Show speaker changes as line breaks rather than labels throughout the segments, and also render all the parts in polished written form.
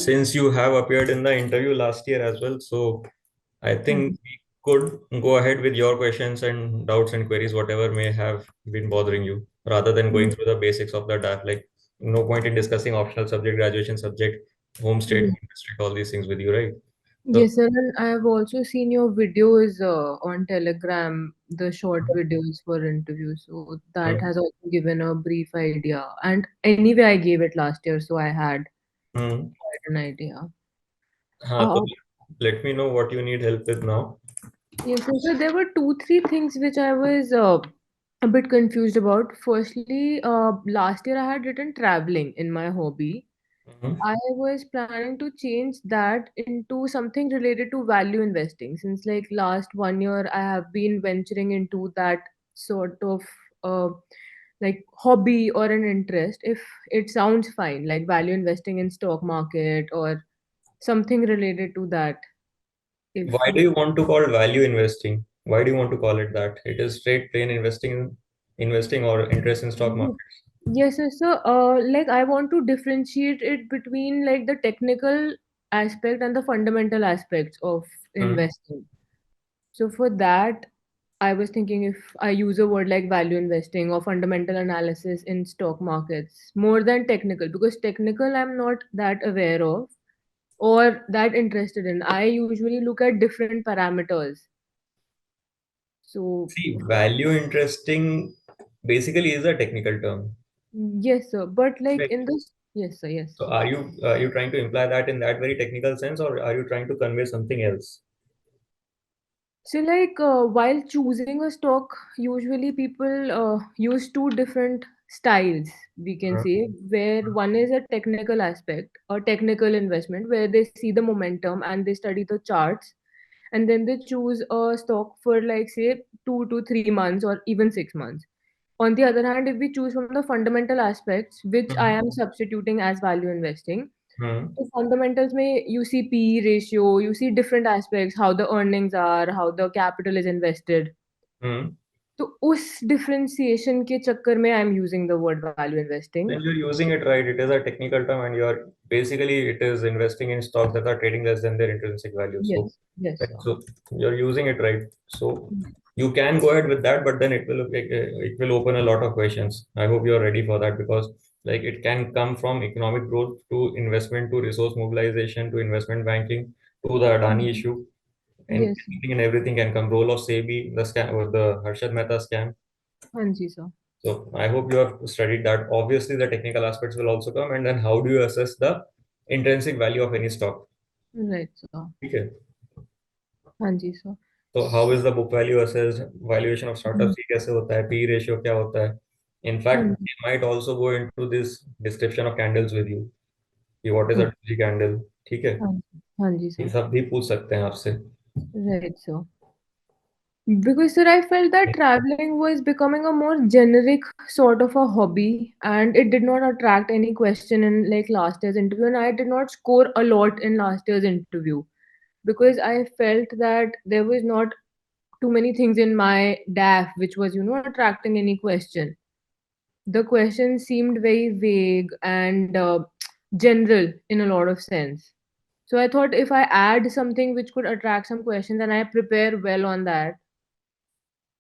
since you have appeared in the interview last year as well, so I think we could go ahead with your questions and doubts and queries, whatever may have been bothering you, rather than going
Mm.
through the basics of the DAF. Like, no point in discussing optional subject, graduation subject, home state,
Ye-
home district, all these things with you, right? So,
Yes, sir. And I have also seen your videos on Telegram, the short videos for interviews. So that
hmm,
has also given a brief idea. And anyway, I gave it last year, so I had
hmm.
quite an idea.
So
Uh,
let me know what you need help with now.
yes, sir. So there were two, three things which I was a bit confused about. Firstly, last year I had written traveling in my hobby.
Mhm.
I was planning to change that into something related to value investing since like last 1 year I have been venturing into that sort of uh, like hobby or an interest if it sounds fine like value investing in stock market or something related to that if
Why do you want to call value investing? Why do you want to call it that? It is straight plain investing or interest in stock
you
markets.
yes, yes, so like I want to differentiate it between like the technical aspect and the fundamental aspects of
Hmm.
investing. So for that, I was thinking if I use a word like value investing or fundamental analysis in stock markets more than technical, because technical I'm not that aware of or that interested in. I usually look at different parameters. So
See, value interesting basically is a technical term.
yes, sir. But like
Correct.
in this, yes, sir, yes.
So are you trying to imply that in that very technical sense, or are you trying to convey something else?
So, like, while choosing a stock, usually people use two different styles, we can
Uh,
say, where one is a technical aspect, a technical investment, where they see the momentum and they study the charts, and then they choose a stock for, like, say, 2 to 3 months or even 6 months. On the other hand, if we choose from the fundamental aspects, which I
hmm,
am substituting as value investing,
hmm,
so fundamentals में you see PE ratio, you see different aspects, how the earnings are, how the capital is invested.
hmm.
तो उस differentiation के चक्कर में I'm using the word value investing.
Then you're using it right. It is a technical term, and you're basically it is investing in stocks that are trading less than their intrinsic value. So,
Yes, yes,
right,
sir.
so you're using it right. So you can go ahead with that, but then it will open a lot of questions. I hope you're ready for that because like it can come from economic growth to investment to resource mobilization to investment banking to the Adani
Mhm.
issue, and
Yes,
anything and everything can come. Role of SEBI, the scam or the Harshad Mehta scam.
हाँ जी sir.
So I hope you have studied that. Obviously, the technical aspects will also come, and then how do you assess the intrinsic value of any stock?
Right sir.
Okay.
हाँ जी sir.
So how is the book value assessed? Valuation of startups
हम्म,
की कैसे होता है? P ratio क्या होता है? In fact,
हाँ
they might also go into this description of candles with you. कि what is a
ji
doji candle? ठीक है?
हाँ जी
ये
sir.
सब भी पूछ सकते हैं आपसे.
Right sir. Because sir, I felt that traveling was becoming a more generic sort of a hobby, and it did not attract any question in like last year's interview, and I did not score a lot in last year's interview because I felt that there was not too many things in my DAF which was attracting any question. The question seemed very vague and general in a lot of sense. So I thought if I add something which could attract some questions and I prepare well on that.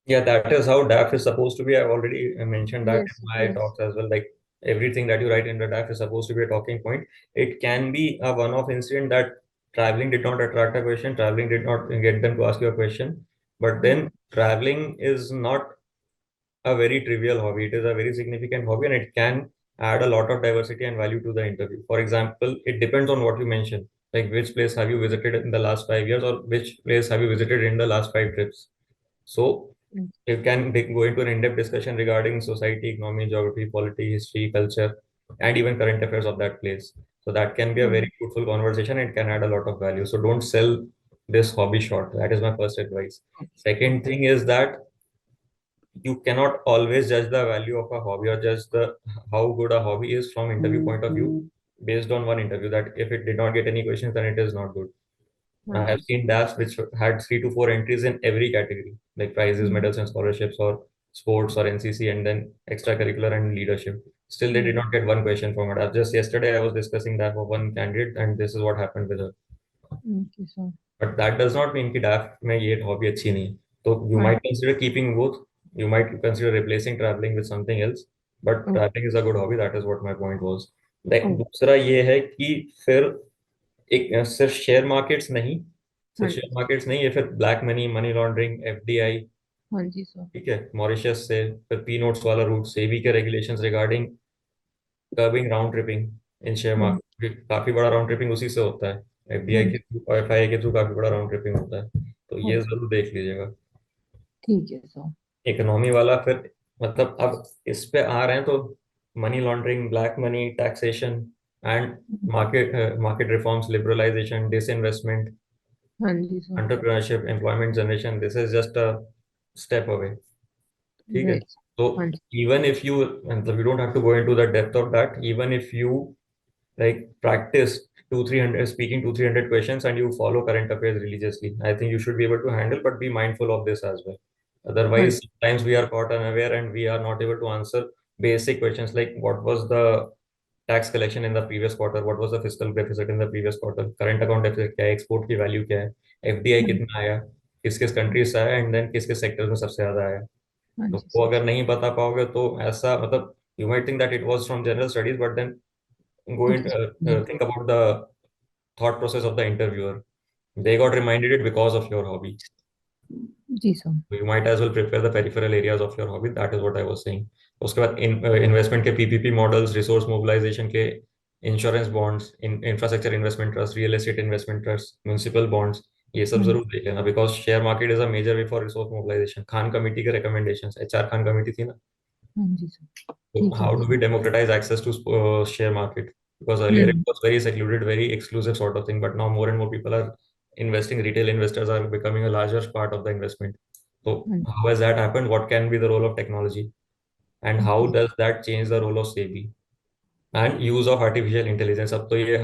Yeah, that is how DAF is supposed to be. I've already mentioned that
Yes,
in my
yes.
talks as well. Like everything that you write in the DAF is supposed to be a talking point. It can be a one-off incident that traveling did not attract a question, traveling did not get them to ask you a question. But then traveling is not a very trivial hobby. It is a very significant hobby and it can add a lot of diversity and value to the interview. For example, it depends on what you mention. Like which place have you visited in the last 5 years or which place have you visited in the last 5 trips. So
Mm,
you can go into an in-depth discussion regarding society, economy, geography, polity, history, culture, and even current affairs of that place. So that can be a very
mm,
fruitful conversation and can add a lot of value. So don't sell this hobby short. That is my first advice.
okay.
Second thing is that you cannot always judge the value of a hobby or judge the how good a hobby is from interview point of view based on one interview that if it did not get any questions then it is not good.
हाँ
I have
ji
seen DAFs which had 3 to 4 entries in every category, like prizes,
hmm,
medals, and scholarships, or sports or NCC, and then extracurricular and leadership. Still, they did
Hmm.
not get one question from it. Just yesterday, I was discussing that for one candidate, and this is what happened with her.
Okay, so.
But that does not mean कि DAF में ये hobby अच्छी नहीं है. So you
हाँ,
might consider keeping both. You might consider replacing traveling with something else. But
O,
traveling is a good hobby. That is what my point was. Like
ओ,
दूसरा ये है कि फिर एक सिर्फ शेयर मार्केट्स नहीं,
हाँ
सिर्फ
जी,
शेयर मार्केट्स नहीं, ये फिर black money, money laundering, FDI,
हाँ जी सर।
ठीक है, मॉरिशस से, फिर पी नोट्स वाला रूट, सेबी के regulations regarding curbing round tripping in share
हाँ,
मार्केट, काफी बड़ा राउंड ट्रिपिंग उसी से होता है।
हाँ
एफडीआई के
जी,
थ्रू और एफआईआई के थ्रू काफी बड़ा राउंड ट्रिपिंग होता है, तो
हाँ
ये
जी,
जरूर देख लीजिएगा।
ठीक है सर।
इकोनॉमी वाला फिर मतलब अब इस पे आ रहे हैं तो money laundering, black money, taxation and market reforms, liberalization, disinvestment,
हाँ जी sir.
entrepreneurship, employment generation, this is just a step away. ठीक है,
राइट।
तो
हाँ जी,
even if you, मतलब you don't have to go into the depth of that, even if you like practice 200-300 speaking 200-300 questions and you follow current affairs religiously, I think you should be able to handle, but be mindful of this as well.
हाँ
Otherwise
ji,
sometimes we are caught unaware and we are not able to answer basic questions like what was the tax collection in the previous quarter, what was the fiscal deficit in the previous quarter, current account deficit क्या है, export की value क्या है, FDI
हाँ जी,
कितना आया, किस किस कंट्रीज से आया, एंड देन किस किस सेक्टर्स में सबसे ज्यादा आया।
हाँ
तो
जी
वो
सर।
अगर नहीं बता पाओगे तो ऐसा मतलब you might think that it was from general studies, but then go
जी
and
सर। जी,
think about the thought process of the interviewer. They got reminded it because of your hobby.
जी sir.
So you might as well prepare the peripheral areas of your hobby. That is what I was saying. उसके बाद investment के PPP models, resource mobilization के, insurance bonds, infrastructure investment trust, real estate investment trust, municipal bonds, ये सब
हाँ जी,
जरूर देख लेना, because share market is a major way for resource mobilization. Khan committee के रिकमेंडेशंस, एचआर खान कमेटी थी ना।
हाँ जी सर।
So
ठीक है
how do we
sir.
democratize access to share market? Because earlier it
hmm,
was very secluded, very exclusive sort of thing, but now more and more people are investing. Retail investors are becoming a larger part of the investment. So
हाँ जी,
how has that happened? What can be the role of technology, and how
okay,
does that change the role of SEBI and use of artificial intelligence? अब तो ये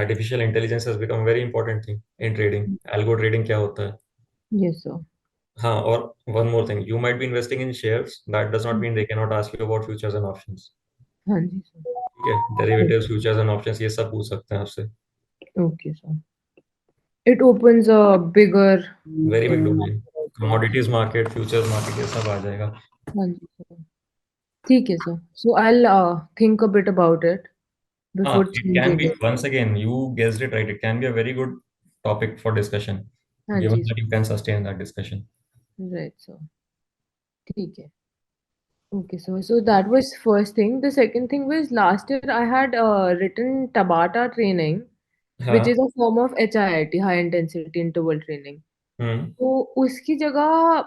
artificial intelligence has become a very important thing in trading. Algo trading क्या होता है?
Yes sir.
हाँ, और one more thing, you might be investing in shares. That does not mean they cannot ask you about futures and options.
हाँ जी sir.
ठीक है, derivatives, futures and options, ये सब पूछ सकते हैं आपसे।
Okay sir. It opens a bigger.
Very big domain, commodities market, futures market, ये सब आ जाएगा।
हाँ जी सर। ठीक है sir. So I will think a bit about it
हाँ,
before
it can
changing
be,
it.
Once again you guessed it right, it can be a very good topic for discussion,
हाँ
given
जी
that you can sustain that discussion.
Sir. Right sir. ठीक है। Okay, so that was first thing. The second thing was last year I had written Tabata training, which
हाँ।
is a form of HIIT, high intensity interval training.
Hmm.
So uski jagah,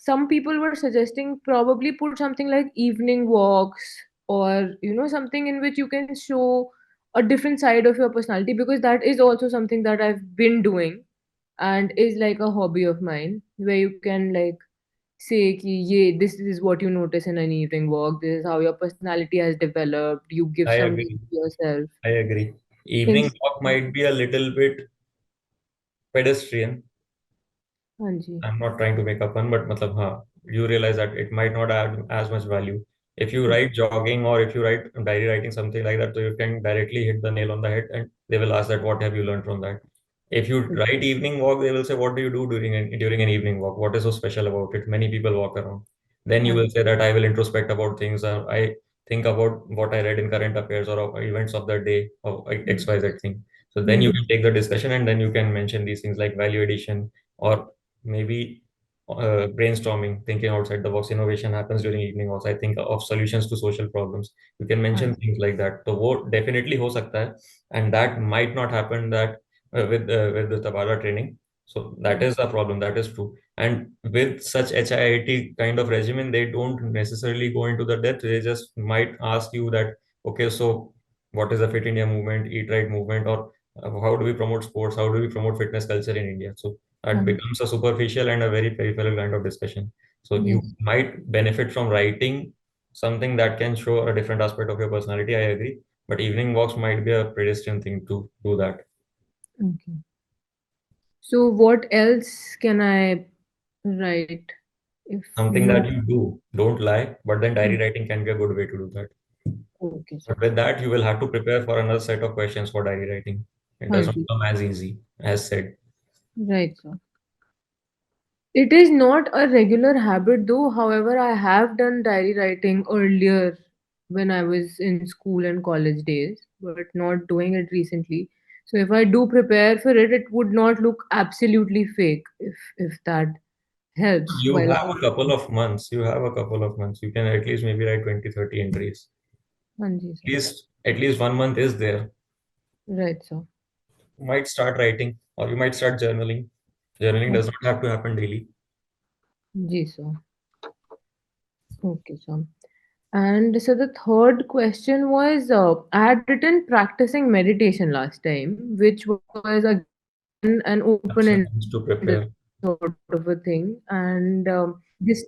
some people were suggesting probably put something like evening walks or something in which you can show a different side of your personality because that is also something that I've been doing and is like a hobby of mine where you can like say कि ये this is what you notice in an evening walk, this is how your personality has developed, you give
I
some name
agree,
to yourself,
I agree. Evening
things
walk
like
might be a little bit pedestrian.
that. हाँ जी।
I'm not trying to make a pun, but matlab, you realize that it might not add as much value. If you write jogging or if you write diary writing, something like that, so you can directly hit the nail on the head and they will ask that what have you learned from that. If you write evening walk, they will say, what do you do during an evening walk? What is so special about it? Many people walk around. Then you
हाँ
will say that I will introspect about things. I think about what I read in current affairs or of events of the day or XYZ thing. So then you
hmm,
can take the discussion and then you can mention these things like value addition, or maybe brainstorming, thinking outside the box. Innovation happens during evening also. I think of solutions to social problems. You can
हाँ
mention things like that. So वो definitely हो सकता है, and that might not happen that with the Tabata training. So that
ji,
is a problem. That is true. And with such HIIT kind of regimen, they don't necessarily go into the depth. They just might ask you that, okay, so what is the Fit India movement, Eat Right movement, or how do we promote sports? How do we promote fitness culture in India? So that
हाँ जी,
becomes a superficial and a very peripheral kind of discussion. So you
yes,
might benefit from writing something that can show a different aspect of your personality. I agree. But evening walks might be a pedestrian thing to do that.
okay. So what else can I write if
Something
no?
that you do, don't lie, but then diary writing can be a good way to do that.
Okay,
But
sir.
with that, you will have to prepare for another set of questions for diary writing. It does not
Hanji.
come as easy as said.
Right, sir. It is not a regular habit though. However, I have done diary writing earlier when I was in school and college days, but not doing it recently. So if I do prepare for it, it would not look absolutely fake if that helps
You
while
have a couple of months. You have a couple of months. You can at least maybe write 20, 30 entries.
Hanji, sir.
At least 1 month is there.
Right, sir.
You might start writing or you might start journaling. Journaling does not have to happen daily.
Ji, sir. Okay, sir. And so the third question was I had written practicing meditation last time, which was again an open-ended
That's a means to
sort of
prepare.
a thing. And this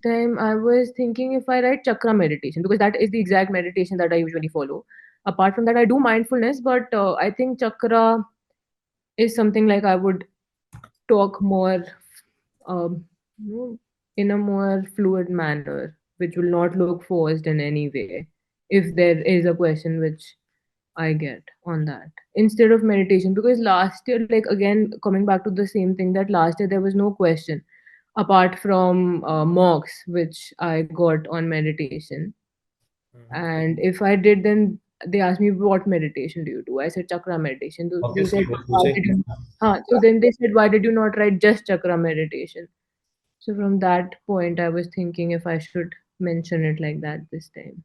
time I was thinking if I write chakra meditation, because that is the exact meditation that I usually follow. Apart from that, I do mindfulness, but I think chakra is something like I would talk more um, you know, in a more fluid manner, which will not look forced in any way. If there is a question which I get on that instead of meditation, because last year, like again, coming back to the same thing that last year there was no question apart from mocks which I got on meditation.
Mhm.
And if I did, then they asked me, what meditation do you do? I said chakra meditation. They
Obviously,
said,
वो
why
पूछे.
did you? So then they said, why did you not write just chakra meditation? So from that point, I was thinking if I should mention it like that this time.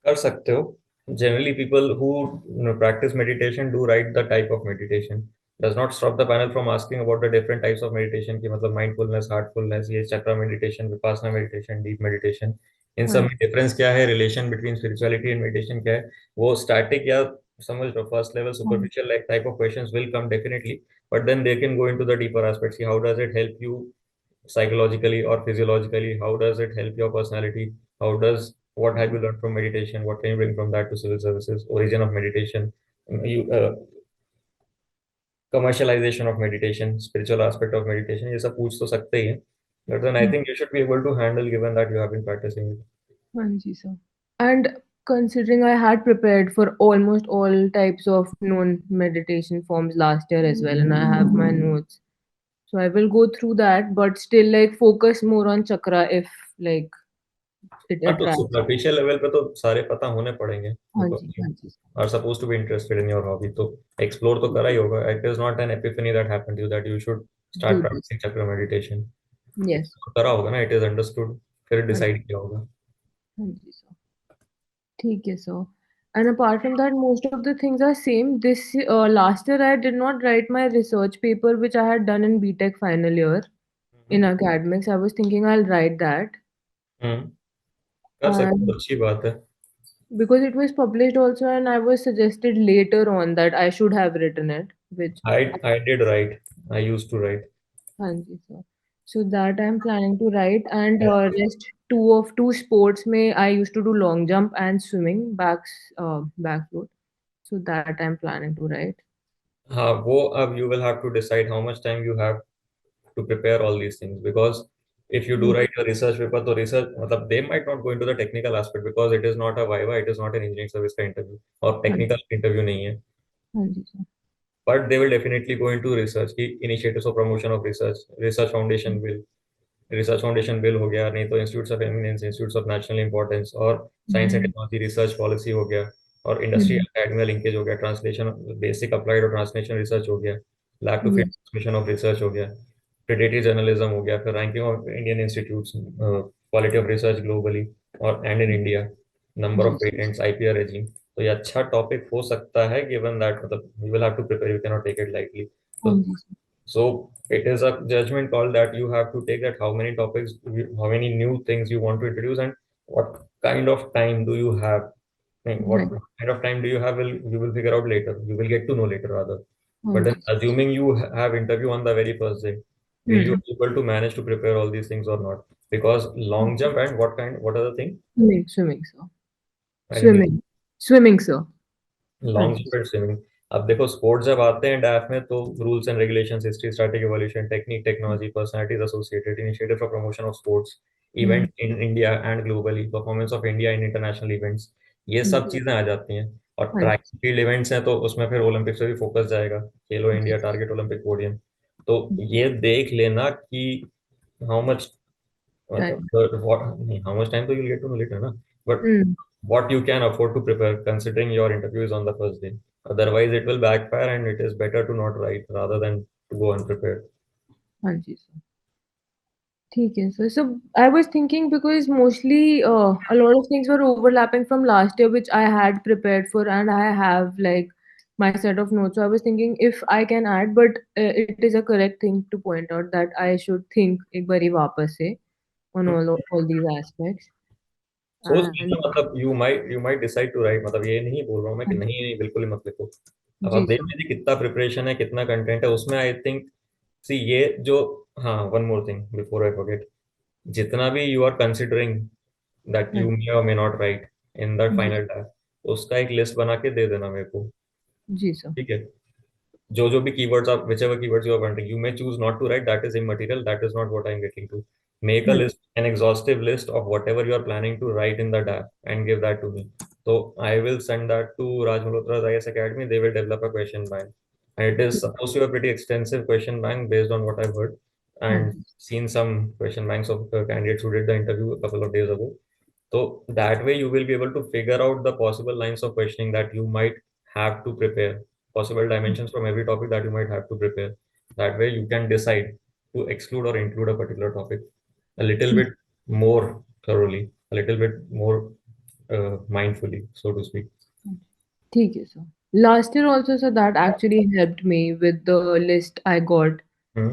कर सकते हो. Generally, people who practice meditation do write the type of meditation. Does not stop the panel from asking about the different types of meditation कि मतलब mindfulness, heartfulness, ये chakra meditation, vipassana meditation, deep meditation. इन सब
हाँ,
में difference क्या है, relation between spirituality and meditation क्या है, वो स्टैटिक या समझ लो फर्स्ट लेवल
हाँ,
superficial like type of questions will come definitely, but then they can go into the deeper aspects, how does it help you psychologically or physiologically, how does it help your personality, how does, what have you learned from meditation, what can you bring from that to civil services, origin of meditation, you commercialization of meditation, spiritual aspect of meditation, ये सब पूछ तो सकते ही हैं, but then I
हाँ,
think you should be able to handle given that you have been practicing it.
हाँ जी sir. And considering I had prepared for almost all types of known meditation forms last year as well, and I have my notes. So I will go through that, but still like focus more on chakra if like it
हाँ, तो
attracts.
Superficial level पे तो सारे पता होने पड़ेंगे,
हाँ
because you
जी,
are supposed to be interested in your hobby, तो एक्सप्लोर तो करा ही होगा. It is not an epiphany that happened to you that you should start
do this.
Practising chakra meditation.
Yes.
करा होगा ना, इट इज अंडरस्टूड, फिर
हाँ
डिसाइड किया होगा.
जी sir. ठीक है sir. And apart from that, most of the things are same. This last year I did not write my research paper, which I had done in BTech final year in academics. I was thinking I'll write that,
हम्म. कर सकते हो,
and
अच्छी बात है.
because it was published also, and I was suggested later on that I should have written it, which
I did write. I used to write.
हाँ जी sir. So that I'm planning to write, and rest two sports में I used to do long jump and swimming back float. So that I'm planning to write.
हाँ, वो अब you will have to decide how much time you have to prepare all these things, because if you do
Mm.
write a research paper, तो research मतलब they might not go into the technical aspect because it is not a viva, it is not an engineering service का interview और
हाँ
technical interview नहीं है.
हाँ जी sir.
But they will definitely go into research की initiatives of promotion of research, research foundation bill, research foundation bill हो गया, नहीं तो institutes of eminence, institutes of national importance, और science and
Mm.
Technology research policy हो गया, और industry
Mm.
Academia linkage हो गया, ट्रांसलेशन बेसिक अप्लाइड और ट्रांसलेशन रिसर्च हो गया, lab to field
Yes.
Transmission of research हो गया, प्रेडेटरी जर्नलिज्म हो गया, फिर ranking of Indian institutes, quality of research globally और and in India, number of
Yes.
Patents, IPR regime. तो ये अच्छा टॉपिक हो सकता है गिवन दैट मतलब you will have to prepare, you can not take it lightly.
हाँ
तो
जी sir.
so it is a judgment call that you have to take, that how many topics, how many new things you want to introduce, and what kind of time do you have. I mean, what
Right.
kind of time do you have will you will figure out later. You will get to know later rather.
हाँ
But then
जी.
assuming you have interview on the very first day, will you
Hmm.
be able to manage to prepare all these things or not? Because long jump and what are the thing?
Swimming sir.
I didn't get
Swimming sir. हाँ
long
जी.
Jump and swimming. अब देखो sports जब आते हैं DAF में तो rules and regulations, history, static evolution, technique, technology, personalities associated, initiative for promotion of sports
Hmm.
Event in India and globally, performance of India in international events, ये सब
जी।
चीजें आ जाती हैं। और
हाँ
ट्रैक
जी।
फील्ड इवेंट्स हैं तो उसमें फिर ओलंपिक्स पे भी फोकस जाएगा, खेलो
जी।
India target Olympic podium. तो ये देख लेना कि हाउ मच,
टाइम।
मतलब what, नहीं, how much time तो you'll get to know later ना, but
hmm.
what you can afford to prepare considering your interview is on the first day. Otherwise it will backfire and it is better to not write rather than to go unprepared.
हाँ जी sir. ठीक है sir. So I was thinking because mostly a lot of things were overlapping from last year which I had prepared for and I have like my set of notes. So I was thinking if I can add, but it is a correct thing to point out that I should think एक बारी वापस से on all these aspects.
सोच
And
लीजिए, मतलब you might decide to write, मतलब ये नहीं बोल रहा हूँ मैं कि नहीं नहीं बिल्कुल ही मत लिखो। अब आप
जी
देख
सर।
लीजिए कितना प्रिपरेशन है, कितना कंटेंट है उसमें, आई थिंक। सी ये जो, हाँ, one more thing before I forget, जितना भी यू आर कंसिडरिंग दैट
हाँ
यू मे और may not write in the
जी।
फाइनल टास्क, उसका एक लिस्ट बना के दे देना मेरे को।
जी सर।
ठीक है, जो भी keywords are, whichever keywords you are wanting, you may choose not to write. That is immaterial. That is not what I'm getting to. Make a
हाँ
list, an exhaustive list of whatever you are planning to write in the DAP and give that to me. So I will send that to Raj Malhotra's IAS Academy. They will develop a question bank. And it is supposed to be a pretty extensive question bank based on what I've heard
हाँ
and
ji.
seen some question banks of candidates who did the interview a couple of days ago. So that way you will be able to figure out the possible lines of questioning that you might have to prepare, possible dimensions from every topic that you might have to prepare. That way you can decide to exclude or include a particular topic a little bit more thoroughly, a little bit more mindfully, so to speak.
ठीक है sir. Last year also sir that actually helped me with the list I got.
Hmm.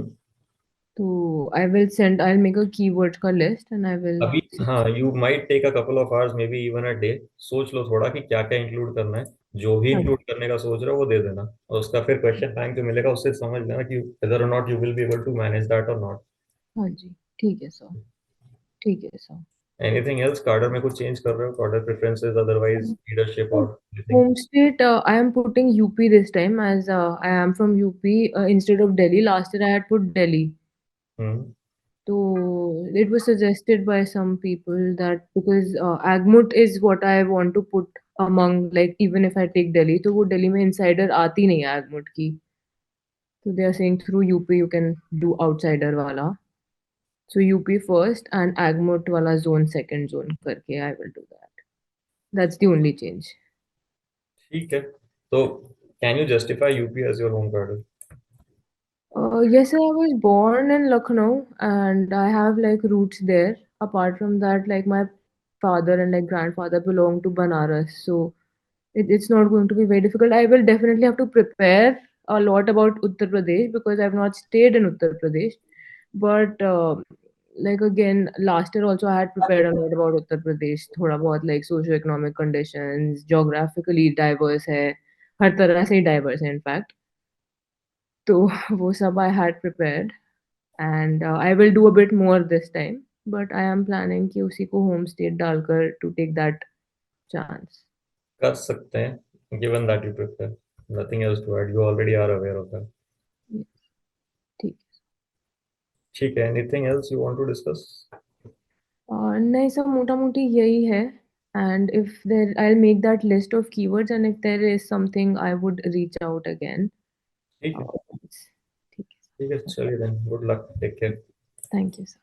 So I'll make a keywords का list and I will
अभी
send.
हाँ, you might take a couple of hours, maybe even a day. सोच लो थोड़ा कि क्या क्या include करना है। जो भी
हाँ
इंक्लूड करने का सोच रहे हो वो दे देना, और उसका फिर क्वेश्चन बैंक जो मिलेगा उससे समझ लेना कि whether or not you will be able to manage that or not.
हाँ जी। ठीक है सर। ठीक है सर।
एनीथिंग एल्स, कार्डर में कुछ चेंज कर रहे हो, कार्डर प्रेफरेंसेस, अदरवाइज लीडरशिप और anything?
Home state, I am putting UP this time as I am from UP instead of Delhi. Last year I had put Delhi.
Hmm.
So it was suggested by some people that because Agmut is what I want to put among like even if I take Delhi, तो वो Delhi में insider आती नहीं है Agmut की. So they are saying through UP you can do outsider वाला. So UP first and Agmut वाला zone second zone करके I will do that. That's the only change.
ठीक है, तो can you justify UP as your home cadre?
Yes, I was born in Lucknow and I have like roots there. Apart from that, like my father and like grandfather belong to Banaras, so it's not going to be very difficult. I will definitely have to prepare a lot about Uttar Pradesh because I've not stayed in Uttar Pradesh. But like again, last year also I had prepared a lot about Uttar Pradesh. थोड़ा बहुत like socio-economic conditions, geographically diverse है, हर तरह से diverse है in fact. तो वो सब I had prepared. And I will do a bit more this time, but I am planning कि उसी को home state डालकर to take that chance.
कर सकते हैं, given that you prefer, nothing else to add, you already are aware of that.
Yes, ठीक है।
ठीक है, anything else you want to discuss?
नहीं सब मोटा मोटी यही है and if there I'll make that list of keywords and if there is something I would reach out again.
ठीक है,
Uh, ठीक है।
ठीक है, चलिए then, good luck, take care.
Thank you sir.